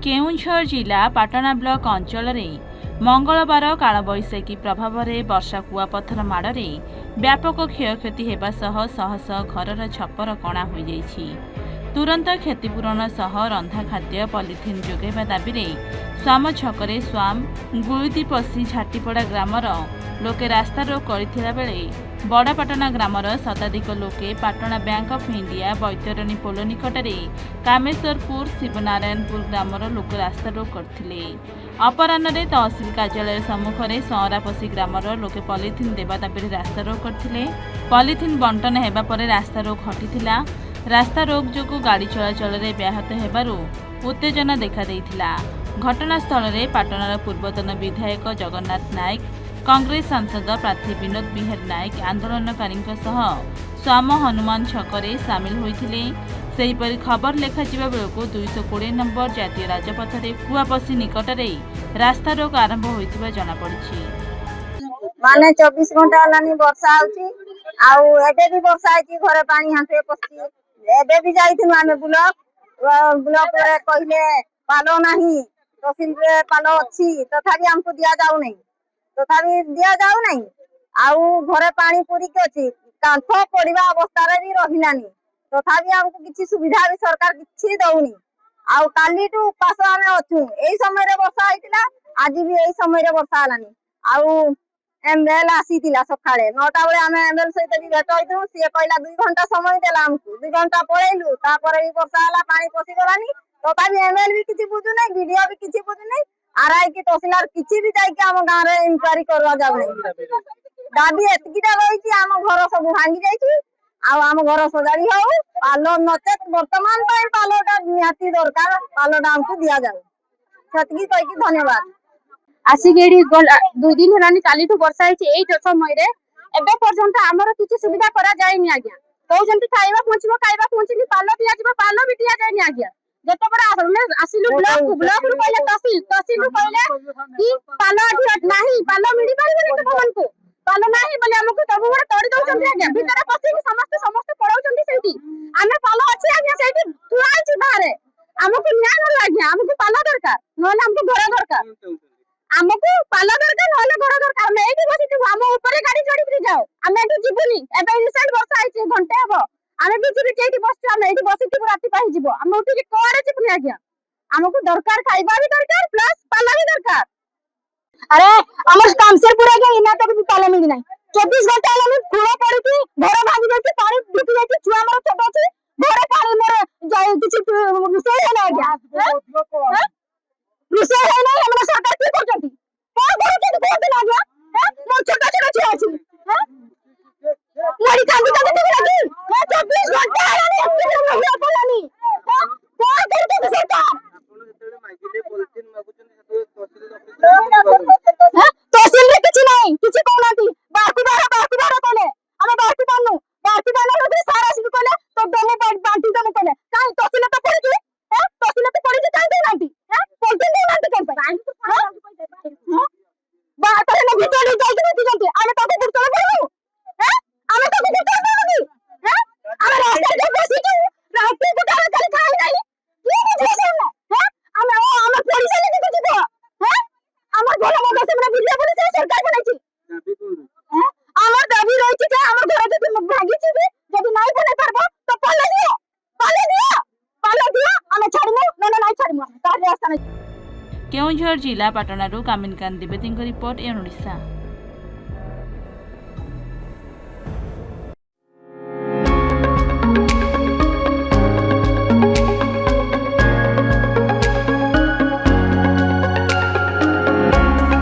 केउंझर जिला पाटना ब्लॉक अंचल मंगलवार कालबैशाखी प्रभाव में वर्षा कुआपथर माड़ व्यापक क्षयक्षति होगा शह शह घर छपर कणा हो जाइछि। तुरंत क्षतिपूरण सह रंधा खाद्य पॉलिथिन जोगाइबा दाबी स्वाम छकरे स्वाम गुळुदी पसी झाटीपड़ा ग्रामर लोके रास्ता रोक करथिला बेले बड़पाटना ग्रामर शताधिक लोके पाटना बैंक ऑफ इंडिया बैतरणी पोल निकटरे कामेश्वरपुर शिवनारायणपुर ग्रामर लोक रास्ता रोक करथिले। अपराह्न तहसिल कार्यालय सम्मुख में सहरापसी ग्रामर लोके पॉलिथिन देवा दाबी रास्ता रोक करथिले। पॉलिथिन बंटन हेबा परे रास्ता रोक हटिथिला। रास्ता रोक जोगु गाड़ी चलाचल में व्याहत हेबारु उत्तेजना देखा देइथिला। घटनास्थल में पाटनार पूर्वतन विधायक जगन्नाथ नायक, कांग्रेस सांसद प्रार्थी विनोद बिहारी नायक आंदोलनकारी स्वाम हनुमान छकरे सामिल होइथिले। सेहीपरि खबर लेखाजिबा बेलकु 220 नंबर जातीय राजपथ रे कुआपसी निकटरे रास्ता रोक आरंभ होइतिबा जଣା पड़िछि। माने 24 घंटा लानी वर्षा आउची आउ एबे भी वर्षा आइची घरे पानी हाथे पसी एबे भी जाइथिनु आमे ब्लॉक रे कहिले पालो नाही तहसील रे पालो अछि तथापि हमको दिया जाउ नहीं आउ घरे पानी पूरी के अछि कांथ पड़िबा अवस्था रे भी रहिलानी तथापि हमको किछि सुविधा भी सरकार किछि दउनी। आउ काली टू उपास आमे अछु एई समय रे वर्षा आइतिला आज भी एई समय रे वर्षा आलानी। आउ एमएल आसीतिला सखाळे 9टा बेले आमे एमएल सहित भी भेट होइतु से कहला 2 घंटा समय देला हमको 2 घंटा पळेलु तापर भी वर्षा आला पानी पसी गलानी तथापि एमएल भी किछि बुझु नै वीडियो भी किछि बुझु नै आरआई की तहसीलदार किछि भी जाई के हम गांव रे इंक्वायरी करवा जाउ नै। दाबी एतकीटा रहिछि हम घर सब भांगी जाइछि आउ हम घर सजाड़ी हो पालो नचेत वर्तमान पाई पालोटा निहाती दरकार पालोटा हमको दिया जाउ सतकी कहि की धन्यवाद। आसिगेडी 2 दिन हेलानी कालीठू वर्षा होइछि एई समय रे एबे पर्यंत हमर किछि सुविधा करा जायनी आज्ञा कहउजंती खाइबा पहुंचली पालो दिया जिवो पालो भी दिया जायनी आज्ञा जते बड़ा आसिलु ब्लॉक रु पहिले तहसील रु पहिले कि पालो नाही पालो मिली पारबे ने भवन को पालो नाही बोले हमको सब बड़ा तोड़ी दउचंती आज्ञा भीतर पसी समस्त पळौचंती सेठी आमे पालो अछि आज्ञा सेठी थुआइछि बाहरे हमको न्याय न आज्ञा हमको पालो दरकार नहले हमको घर दरकार हमको पालो दरकार नहले घर दरकार हम एठी बसिथु हम ऊपर गाड़ी चढ़ी के जाओ हम एठी जिबुनी एबे रिसेंट वर्षा आइछि घंटे हबो आमे बिचि एठी बसछु हम एठी बसिथु राती पाई जिवो हम उठी कोरे जिबुनी आज्ञा हमको दरकार खाइबा भी दरकार प्लस पाला भी दरकार। अरे हमर कामसेरपुर के इना तक भी पाला मिली नाही 24 घंटा लानी खुला पड़ती घर भागी जाती पानी बिटी जाती छुआ मोर छोट अछि घर पानी मोर जाय किछि रुसई है ना आज्ञा रुसई है ना हमरा सरकार की करछती कोन करछती कोन ना आज्ञा मोर छोट छुआ अछि लड़ी कांदी कांदी लगी 24 घंटा लानी हमरा पालानी कोन करछती सरकार तहसील रे किछि नाही किछि कोनाती बाकी बार कोले हम बाकी बानु रे सारा सिबी कोले तो दोने बांटी दोने कोले काई तहसील तो पड़ी तहसील तो पड़ी काई दे नांती बोलते दे नांती कोन बा करे न भीतर जाई जंती आमे तो गुरतल पड़ू आमे तो गुरतल पड़ू आमे रास्ता के बसी के रास्ते को खाली खाई नाही की बुझे ना आमे पुलिस लेके जितो हमर घर मो दस में बिल्ला पुलिस सरकार बनाइछि हमर दाबी रहिछि जे हमर घर जति भागी छि जति नाही बने परबो तो पाले दियो हम छाड़मु नहीं छाड़मु तार रास्ता नहीं। केउंझर जिला पाटनारू कामिनकांत द्विवेदी रिपोर्ट एन ओडिशा।